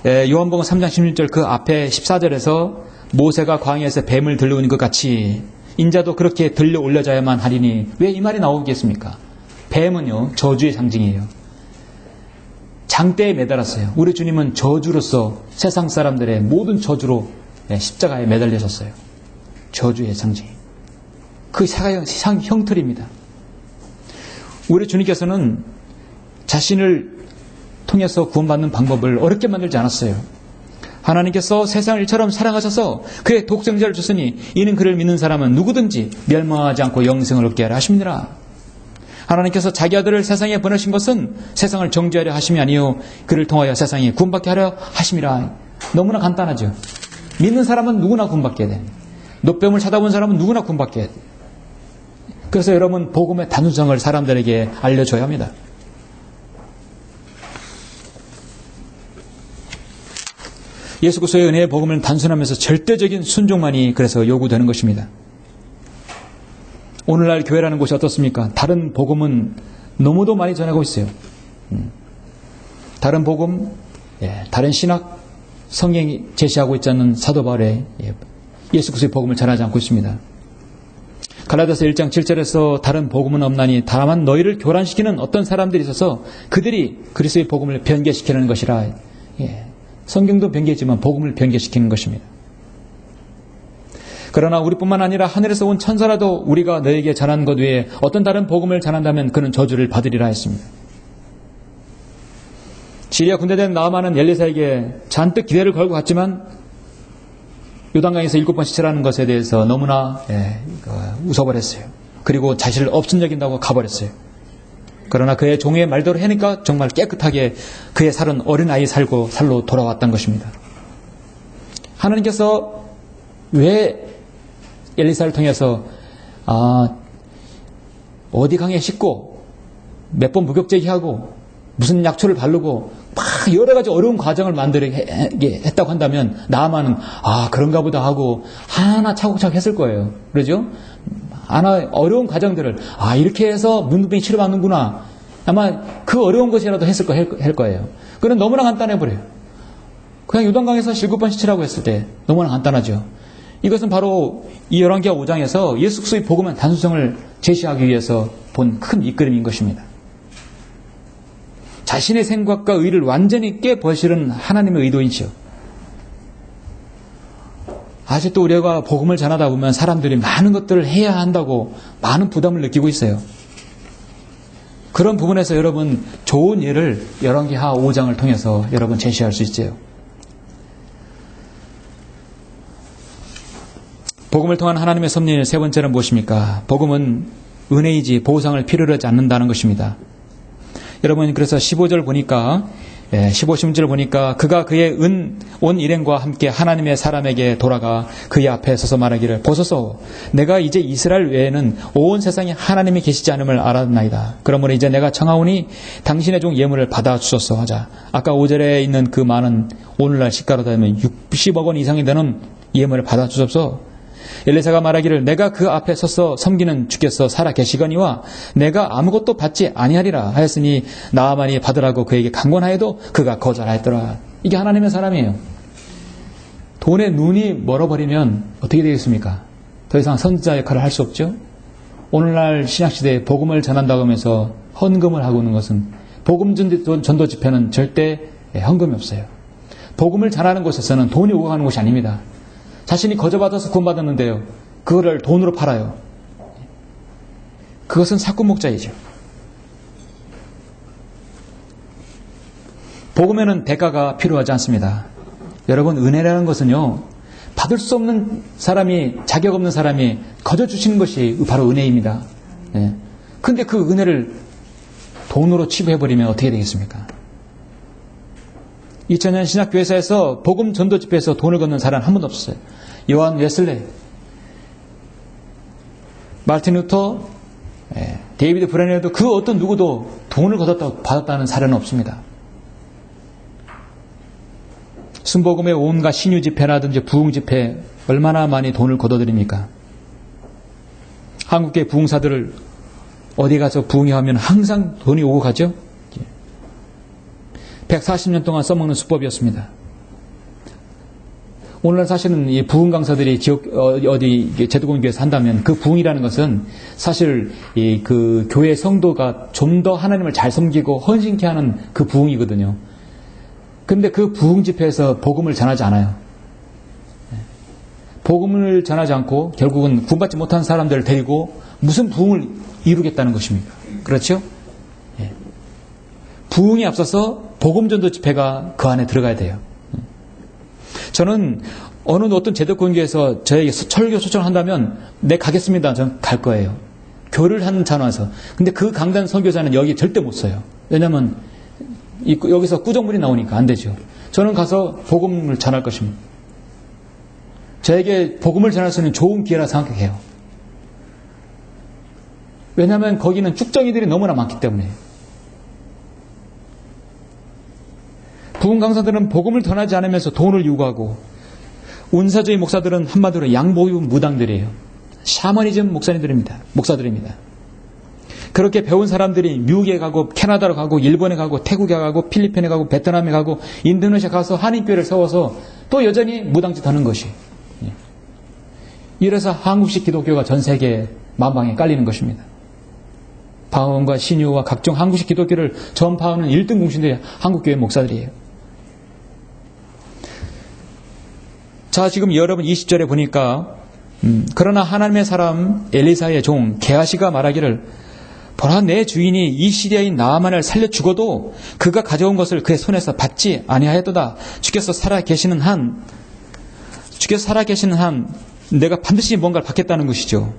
A: 요한복음 3장 16절 그 앞에 14절에서 모세가 광야에서 뱀을 들려오는 것 같이 인자도 그렇게 들려 올려져야만 하리니 왜 이 말이 나오겠습니까? 뱀은요 저주의 상징이에요. 장대에 매달았어요. 우리 주님은 저주로서 세상 사람들의 모든 저주로 십자가에 매달리셨어요. 저주의 상징. 그 형틀입니다. 우리 주님께서는 자신을 통해서 구원받는 방법을 어렵게 만들지 않았어요. 하나님께서 세상을 이처럼 사랑하셔서 그의 독생자를 주시니 이는 그를 믿는 사람은 누구든지 멸망하지 않고 영생을 얻게 하려 하심이니라. 하나님께서 자기 아들을 세상에 보내신 것은 세상을 정죄하려 하심이 아니요 그를 통하여 세상이 구원받게 하려 하심이라. 너무나 간단하죠. 믿는 사람은 누구나 구원받게 돼. 노뱀을 찾아본 사람은 누구나 구원받게 돼. 그래서 여러분 복음의 단순성을 사람들에게 알려줘야 합니다. 예수 그리스도의 은혜의 복음은 단순하면서 절대적인 순종만이 그래서 요구되는 것입니다. 오늘날 교회라는 곳이 어떻습니까? 다른 복음은 너무도 많이 전하고 있어요. 다른 복음, 다른 신학, 성경이 제시하고 있지 않는 사도 바울의 예수 그리스도의 복음을 전하지 않고 있습니다. 갈라디아서 1장 7절에서 다른 복음은 없나니 다만 너희를 교란시키는 어떤 사람들이 있어서 그들이 그리스도의 복음을 변개시키는 것이라. 성경도 변개했지만 복음을 변개시키는 것입니다. 그러나 우리뿐만 아니라 하늘에서 온 천사라도 우리가 너에게 전한 것 외에 어떤 다른 복음을 전한다면 그는 저주를 받으리라 했습니다. 시리아 군대된 나아만은 엘리사에게 잔뜩 기대를 걸고 갔지만 요단강에서 7번 시체라는 것에 대해서 너무나 웃어버렸어요. 그리고 자신을 없은 여긴다고 가버렸어요. 그러나 그의 종의 말대로 하니까 정말 깨끗하게 그의 살은 어린아이 살로 돌아왔던 것입니다. 하나님께서 왜 엘리사를 통해서 어디 강에 싣고 몇 번 목욕제기하고 무슨 약초를 바르고 막 여러 가지 어려운 과정을 만들게 했다고 한다면 나아만은 그런가 보다 하고 하나 차곡차곡 했을 거예요. 그러죠? 하나 어려운 과정들을 이렇게 해서 문둥병이 치료받는구나. 아마 그 어려운 것이라도 할 거예요. 그는 너무나 간단해 버려요. 그냥 요단강에서 7번 시치라고 했을 때 너무나 간단하죠. 이것은 바로 이 열왕기하 5장에서 예수 그리스도의 복음의 단순성을 제시하기 위해서 본 큰 이끌림인 것입니다. 자신의 생각과 의를 완전히 깨버리는 하나님의 의도이죠. 아직도 우리가 복음을 전하다 보면 사람들이 많은 것들을 해야 한다고 많은 부담을 느끼고 있어요. 그런 부분에서 여러분 좋은 예를 열왕기하 5장을 통해서 여러분 제시할 수 있어요. 복음을 통한 하나님의 섭리의 세 번째는 무엇입니까? 복음은 은혜이지 보상을 필요로 하지 않는다는 것입니다. 여러분 그래서 15절 보니까 15심지를 보니까 그가 그의 온 일행과 함께 하나님의 사람에게 돌아가 그의 앞에 서서 말하기를 보소서 내가 이제 이스라엘 외에는 온 세상에 하나님이 계시지 않음을 알았나이다. 그러므로 이제 내가 청하오니 당신의 종 예물을 받아주소서 하자. 아까 5절에 있는 그 많은 오늘날 시가로 따지면 60억 원 이상이 되는 예물을 받아주소서. 엘리사가 말하기를 내가 그 앞에 서서 섬기는 주께서 살아 계시거니와 내가 아무것도 받지 아니하리라 하였으니 나아만이 받으라고 그에게 강권하여도 그가 거절하였더라. 이게 하나님의 사람이에요. 돈에 눈이 멀어버리면 어떻게 되겠습니까? 더 이상 선지자 역할을 할 수 없죠. 오늘날 신약시대에 복음을 전한다고 하면서 헌금을 하고 있는 것은 복음 전도 집회는 절대 헌금이 없어요. 복음을 전하는 곳에서는 돈이 오고 가는 곳이 아닙니다. 자신이 거저받아서 구원받았는데요. 그거를 돈으로 팔아요. 그것은 사꾼목자이죠. 복음에는 대가가 필요하지 않습니다. 여러분 은혜라는 것은요. 받을 수 없는 사람이 자격 없는 사람이 거저 주시는 것이 바로 은혜입니다. 그런데 그 은혜를 돈으로 치부해버리면 어떻게 되겠습니까? 2000년 신학교회사에서 복음 전도 집회에서 돈을 걷는 사람은 한 번도 없었어요. 요한 웨슬레, 마르틴 루터, 데이비드 브레너도 그 어떤 누구도 돈을 받았다는 사례는 없습니다. 순복음의 온갖 신유 집회라든지 부흥 집회 얼마나 많이 돈을 걷어들입니까? 한국의 부흥사들을 어디 가서 부흥회 하면 항상 돈이 오고 가죠? 140년 동안 써먹는 수법이었습니다. 오늘날 사실은 이 부흥 강사들이 어디 제도권교회에서 한다면 그 부흥이라는 것은 사실 그 교회 성도가 좀 더 하나님을 잘 섬기고 헌신케 하는 그 부흥이거든요. 근데 그 부흥 집회에서 복음을 전하지 않아요. 복음을 전하지 않고 결국은 구원받지 못한 사람들을 데리고 무슨 부흥을 이루겠다는 것입니까? 그렇죠? 부흥에 앞서서 복음전도 집회가 그 안에 들어가야 돼요. 저는 어떤 제도권교회에서 저에게 설교 초청을 한다면 네 가겠습니다. 저는 갈 거예요. 교를 한 잔와서. 근데 그 강단 선교사는 여기 절대 못 써요. 왜냐하면 여기서 꾸정물이 나오니까 안 되죠. 저는 가서 복음을 전할 것입니다. 저에게 복음을 전할 수 있는 좋은 기회라 생각해요. 왜냐하면 거기는 쭉정이들이 너무나 많기 때문에. 부흥 강사들은 복음을 전하지 않으면서 돈을 요구하고, 운사주의 목사들은 한마디로 양복 입은 무당들이에요. 샤머니즘 목사들입니다. 그렇게 배운 사람들이 미국에 가고 캐나다로 가고 일본에 가고 태국에 가고 필리핀에 가고 베트남에 가고 인도네시아 가서 한인교회를 세워서 또 여전히 무당짓 하는 것이. 이래서 한국식 기독교가 전 세계 만방에 깔리는 것입니다. 방언과 신유와 각종 한국식 기독교를 전파하는 1등 공신들이 한국교회 목사들이에요. 자, 지금 여러분 20절에 보니까 그러나 하나님의 사람 엘리사의 종 게하시가 말하기를 보라 내 주인이 이 시리아인 나아만을 살려 죽어도 그가 가져온 것을 그의 손에서 받지 아니하였도다. 주께서 살아 계시는 한 내가 반드시 뭔가를 받겠다는 것이죠.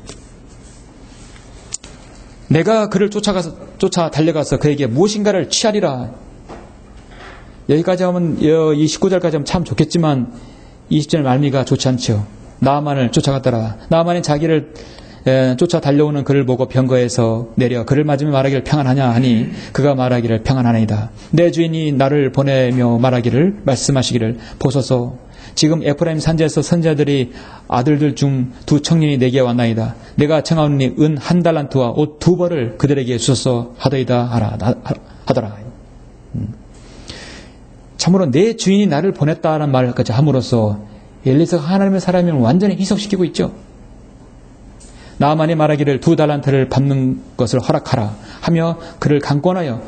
A: 내가 그를 쫓아 달려가서 그에게 무엇인가를 취하리라. 여기까지 하면 이 19절까지 하면 참 좋겠지만 20절 말미가 좋지 않죠. 나아만을 쫓아갔더라. 나아만이 자기를 쫓아 달려오는 그를 보고 병거에서 내려 그를 맞으며 말하기를 평안하냐 하니 그가 말하기를 평안하나이다. 내 주인이 나를 보내며 말씀하시기를 보소서 지금 에프라임 산지에서 선지자들이 아들들 중 2 청년이 내게 왔나이다. 내가 청하오니 은 1달란트와 옷 2벌을 그들에게 주소서 하더라. 참으로 내 주인이 나를 보냈다는 말까지 함으로써 엘리사가 하나님의 사람을 완전히 희석시키고 있죠. 나아만이 말하기를 2달란트를 받는 것을 허락하라 하며 그를 강권하여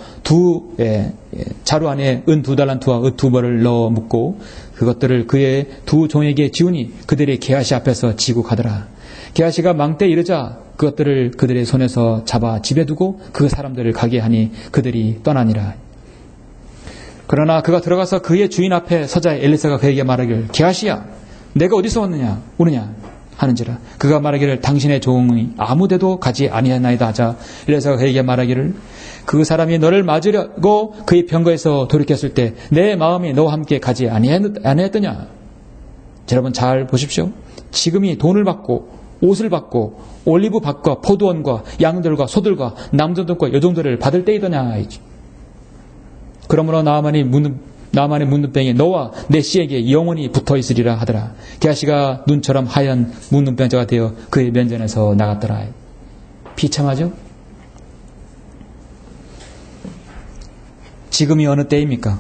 A: 자루 안에 은 2달란트와 옷 2벌을 넣어 묻고 그것들을 그의 2 종에게 지우니 그들이 게하시 앞에서 지고 가더라. 게하시가 망때에 이르자 그것들을 그들의 손에서 잡아 집에 두고 그 사람들을 가게 하니 그들이 떠나니라. 그러나 그가 들어가서 그의 주인 앞에 서자 엘리사가 그에게 말하기를 게하시야 내가 어디서 오느냐 하는지라. 그가 말하기를 당신의 종이 아무데도 가지 아니하나이다 하자 엘리사가 그에게 말하기를 그 사람이 너를 맞으려고 그의 병거에서 돌이켰을 때 내 마음이 너와 함께 가지 아니했더냐. 여러분 잘 보십시오. 지금이 돈을 받고 옷을 받고 올리브밭과 포도원과 양들과 소들과 남자들과 여종들을 받을 때이더냐. 그러므로 나아만의 문둥병이 너와 내 씨에게 영원히 붙어있으리라 하더라. 게하시가 눈처럼 하얀 문둥병자가 되어 그의 면전에서 나갔더라. 비참하죠? 지금이 어느 때입니까?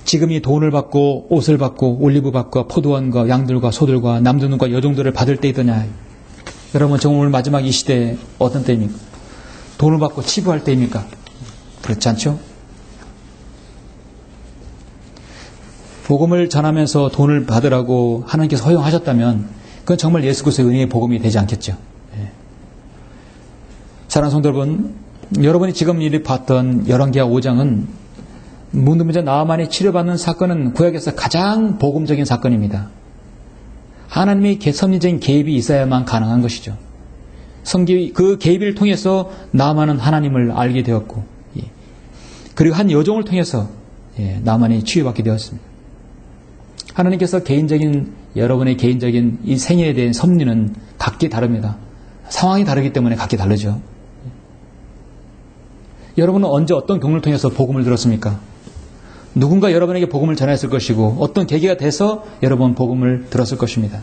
A: 지금이 돈을 받고 옷을 받고 올리브밭과 포도원과 양들과 소들과 남자들과 여종들을 받을 때이더냐. 여러분 정말 마지막 이 시대에 어떤 때입니까? 돈을 받고 치부할 때입니까? 그렇지 않죠? 복음을 전하면서 돈을 받으라고 하나님께서 허용하셨다면 그건 정말 예수 그리스도의 은혜의 복음이 되지 않겠죠. 사랑하는 성도 여러분, 여러분이 지금 이리 봤던 열왕기하 5장은 문둥병자 나아만이 치료받는 사건은 구약에서 가장 복음적인 사건입니다. 하나님의 섭리적인 개입이 있어야만 가능한 것이죠. 그 개입을 통해서 나아만은 하나님을 알게 되었고, 그리고 한 여종을 통해서 나아만이 치유받게 되었습니다. 하나님께서 여러분의 개인적인 이 생애에 대한 섭리는 각기 다릅니다. 상황이 다르기 때문에 각기 다르죠. 여러분은 언제 어떤 경우를 통해서 복음을 들었습니까? 누군가 여러분에게 복음을 전했을 것이고 어떤 계기가 돼서 여러분 복음을 들었을 것입니다.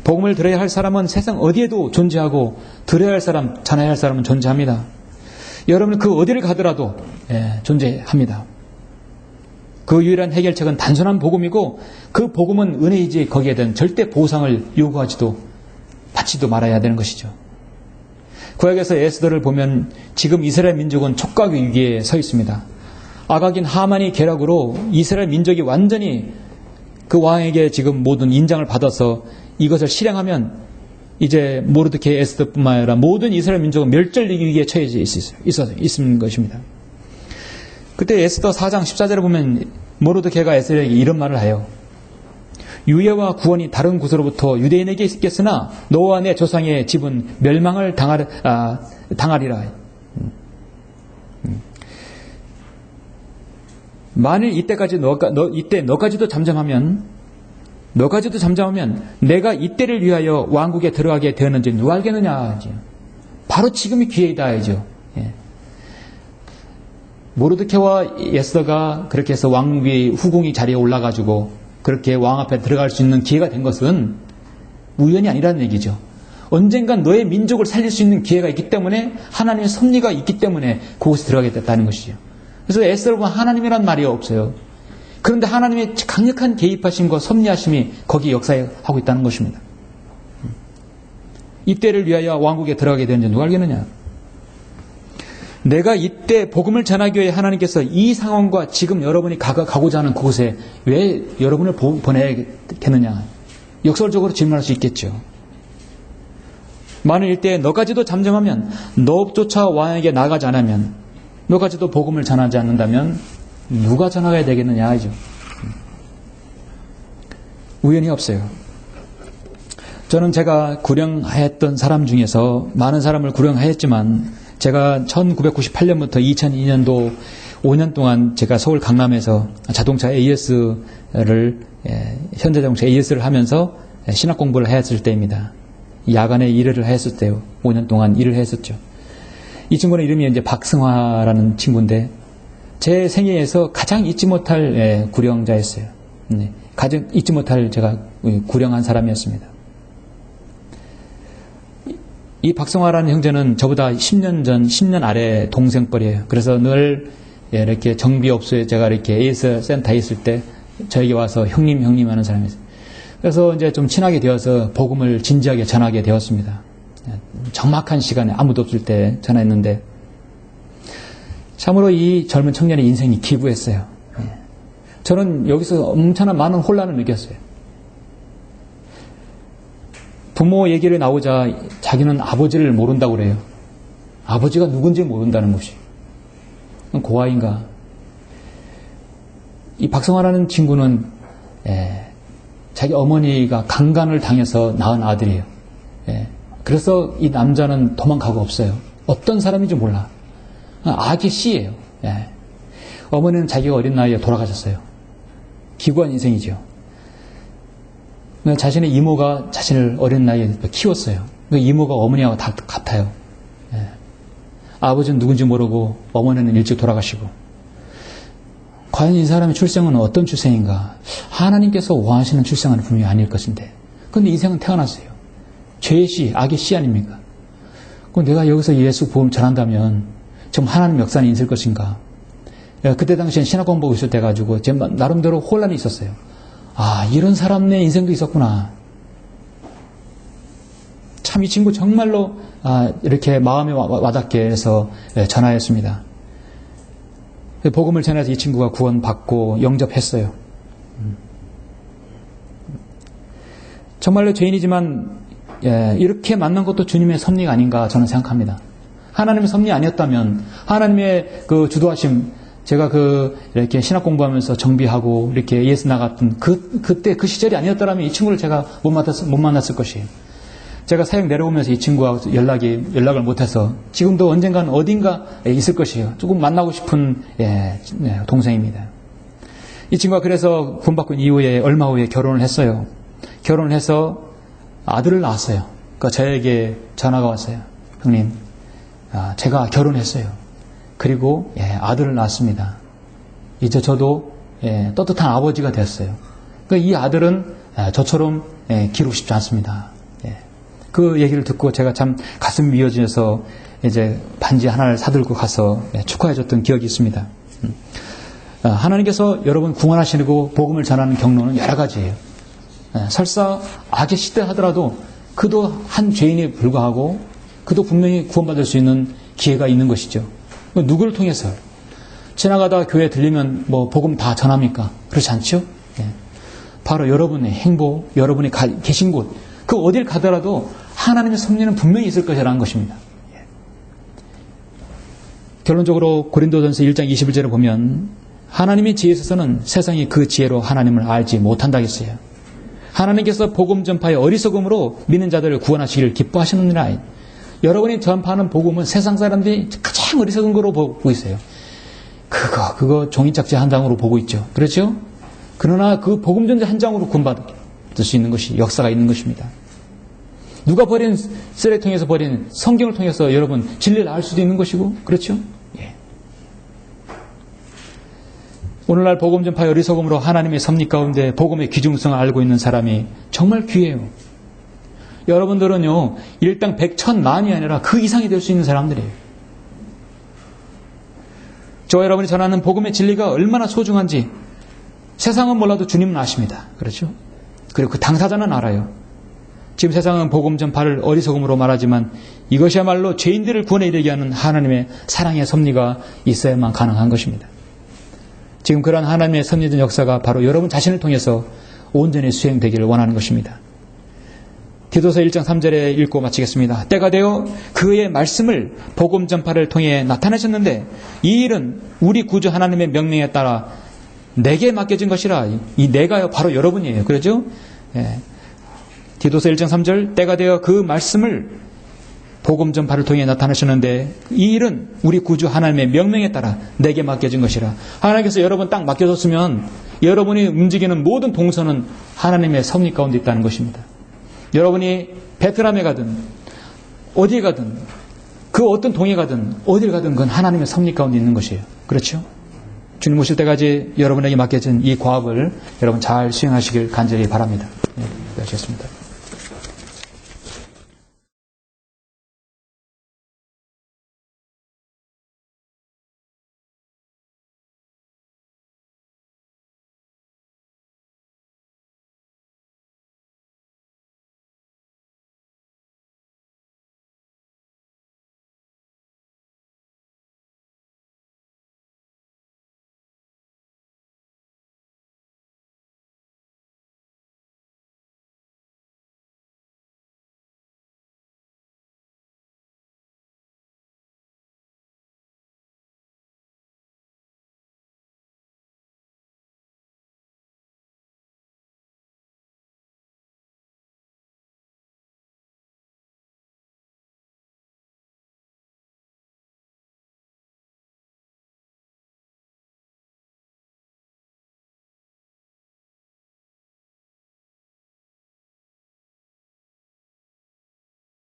A: 복음을 들어야 할 사람은 세상 어디에도 존재하고 들어야 할 사람, 전해야 할 사람은 존재합니다. 여러분은 그 어디를 가더라도 존재합니다. 그 유일한 해결책은 단순한 복음이고 그 복음은 은혜이지 거기에 대한 절대 보상을 요구하지도 받지도 말아야 되는 것이죠. 구약에서 에스더를 보면 지금 이스라엘 민족은 촉각 위기에 서 있습니다. 아각인 하만이 계략으로 이스라엘 민족이 완전히 그 왕에게 지금 모든 인장을 받아서 이것을 실행하면 이제 모르드케 에스더뿐만 아니라 모든 이스라엘 민족은 멸절 위기에 처해져 있는 것입니다. 그때 에스더 4장 14절에 보면 모르드케가 에스더에게 이런 말을 해요. 유예와 구원이 다른 곳으로부터 유대인에게 있겠으나 너와 내 조상의 집은 멸망을 당하리라. 만일 이때 너까지도 잠잠하면 내가 이때를 위하여 왕국에 들어가게 되었는지 누가 알겠느냐. 바로 지금이 기회이다. 예. 모르드케와 에스더가 그렇게 해서 왕위 후궁이 자리에 올라가지고 그렇게 왕 앞에 들어갈 수 있는 기회가 된 것은 우연이 아니라는 얘기죠. 언젠간 너의 민족을 살릴 수 있는 기회가 있기 때문에 하나님의 섭리가 있기 때문에 그곳에 들어가게 됐다는 것이죠. 그래서 에스더를 보면 하나님이란 말이 없어요. 그런데 하나님의 강력한 개입하심과 섭리하심이 거기에 역사하고 있다는 것입니다. 이때를 위하여 왕국에 들어가게 되는지 누가 알겠느냐. 내가 이때 복음을 전하기 위해 하나님께서 이 상황과 지금 여러분이 가고자 하는 그곳에 왜 여러분을 보내겠느냐. 역설적으로 질문할 수 있겠죠. 만일 이때 너까지도 잠잠하면, 너조차 왕에게 나가지 않으면, 너까지도 복음을 전하지 않는다면 누가 전하게 되겠느냐 하죠. 우연이 없어요. 저는 제가 구령하였던 사람 중에서 많은 사람을 구령하였지만 제가 1998년부터 2002년도 5년 동안 제가 서울 강남에서 자동차 AS를 현대자동차 AS를 하면서 신학 공부를 했을 때입니다. 야간에 일을 했을 때요. 5년 동안 일을 했었죠. 이 친구는 이름이 이제 박승화라는 친구인데 제 생애에서 가장 잊지 못할 구령자였어요. 가장 잊지 못할 제가 구령한 사람이었습니다. 이 박성화라는 형제는 저보다 10년 아래 동생뻘이에요. 그래서 늘 이렇게 정비업소에 제가 이렇게 AS 센터에 있을 때 저에게 와서 형님 하는 사람이었어요. 그래서 이제 좀 친하게 되어서 복음을 진지하게 전하게 되었습니다. 정확한 시간에 아무도 없을 때 전화했는데 참으로 이 젊은 청년의 인생이 기구했어요. 저는 여기서 엄청난 많은 혼란을 느꼈어요. 부모 얘기를 나오자 자기는 아버지를 모른다고 그래요. 아버지가 누군지 모른다는 것이. 고아인가. 이 박성화라는 친구는 자기 어머니가 강간을 당해서 낳은 아들이에요. 그래서 이 남자는 도망가고 없어요. 어떤 사람인지 몰라. 악의 씨예요. 어머니는 자기가 어린 나이에 돌아가셨어요. 기구한 인생이죠. 자신의 이모가 자신을 어린 나이에 키웠어요. 이모가 어머니하고 다 같아요. 아버지는 누군지 모르고 어머니는 일찍 돌아가시고. 과연 이 사람의 출생은 어떤 출생인가? 하나님께서 원하시는 출생은 분명히 아닐 것인데. 그런데 인생은 태어났어요. 죄의 씨, 악의 씨 아닙니까? 그럼 내가 여기서 예수 복음 전한다면 정말 하나님 역사는 있을 것인가? 그때 당시엔 신학 공부하고 있을 때 가지고 제 나름대로 혼란이 있었어요. 아, 이런 사람 내 인생도 있었구나. 참 이 친구 정말로 이렇게 마음에 와닿게 해서 전하였습니다. 복음을 전해서 이 친구가 구원받고 영접했어요. 정말로 죄인이지만 이렇게 만난 것도 주님의 섭리가 아닌가 저는 생각합니다. 하나님의 섭리 아니었다면 하나님의 그 주도하심, 제가 이렇게 신학 공부하면서 정비하고 이렇게 예수 나갔던 그때 그 시절이 아니었더라면 이 친구를 제가 못 만났을 것이에요. 제가 사역 내려오면서 이 친구와 연락을 못해서 지금도 언젠가는 어딘가 있을 것이에요. 조금 만나고 싶은 동생입니다. 이 친구가 그래서 구원받고 이후에 얼마 후에 결혼을 했어요. 결혼을 해서 아들을 낳았어요. 그러니까 저에게 전화가 왔어요. 형님, 제가 결혼했어요. 그리고 아들을 낳았습니다. 이제 저도 떳떳한 아버지가 됐어요. 그러니까 이 아들은 저처럼 기르고 싶지 않습니다. 그 얘기를 듣고 제가 참 가슴이 미어져서 이제 반지 하나를 사들고 가서 축하해줬던 기억이 있습니다. 하나님께서 여러분 구원하시고 복음을 전하는 경로는 여러 가지예요. 설사 악에 시대하더라도 그도 한 죄인에 불과하고 그도 분명히 구원받을 수 있는 기회가 있는 것이죠. 누구를 통해서? 지나가다 교회 들리면 뭐 복음 다 전합니까? 그렇지 않죠? 바로 여러분의 행복, 여러분이 계신 곳, 그 어딜 가더라도 하나님의 섭리는 분명히 있을 것이라는 것입니다. 결론적으로 고린도전서 1장 21절을 보면 하나님의 지혜에 있어서는 세상이 그 지혜로 하나님을 알지 못한다겠어요. 하나님께서 복음 전파의 어리석음으로 믿는 자들을 구원하시기를 기뻐하시느니라. 여러분이 전파하는 복음은 세상 사람들이 가장 어리석은 거로 보고 있어요. 그거 종이짝지 한 장으로 보고 있죠. 그렇죠? 그러나 그 복음 전지 한 장으로 구원받을 수 있는 것이 역사가 있는 것입니다. 누가 버린 쓰레기통에서 버린 성경을 통해서 여러분 진리를 알 수도 있는 것이고, 그렇죠? 오늘날 복음 전파의 어리석음으로 하나님의 섭리 가운데 복음의 귀중성을 알고 있는 사람이 정말 귀해요. 여러분들은요, 일당 100, 1000만이 아니라 그 이상이 될 수 있는 사람들이에요. 저와 여러분이 전하는 복음의 진리가 얼마나 소중한지 세상은 몰라도 주님은 아십니다. 그렇죠? 그리고 그 당사자는 알아요. 지금 세상은 복음 전파를 어리석음으로 말하지만 이것이야말로 죄인들을 구원에 이르게 하는 하나님의 사랑의 섭리가 있어야만 가능한 것입니다. 지금 그러한 하나님의 섭리된 역사가 바로 여러분 자신을 통해서 온전히 수행되기를 원하는 것입니다. 디도서 1장 3절에 읽고 마치겠습니다. 때가 되어 그의 말씀을 복음 전파를 통해 나타내셨는데 이 일은 우리 구주 하나님의 명령에 따라 내게 맡겨진 것이라. 이 내가요 바로 여러분이에요. 그렇죠? 디도서 1장 3절 때가 되어 그 말씀을 복음 전파를 통해 나타내셨는데 이 일은 우리 구주 하나님의 명령에 따라 내게 맡겨진 것이라. 하나님께서 여러분 딱 맡겨줬으면 여러분이 움직이는 모든 동선은 하나님의 섭리 가운데 있다는 것입니다. 여러분이 베트남에 가든 어디에 가든 그 어떤 동에 가든 어딜 가든 그건 하나님의 섭리 가운데 있는 것이에요. 그렇죠? 주님 오실 때까지 여러분에게 맡겨진 이 과업을 여러분 잘 수행하시길 간절히 바랍니다. 네, 고하셨습니다.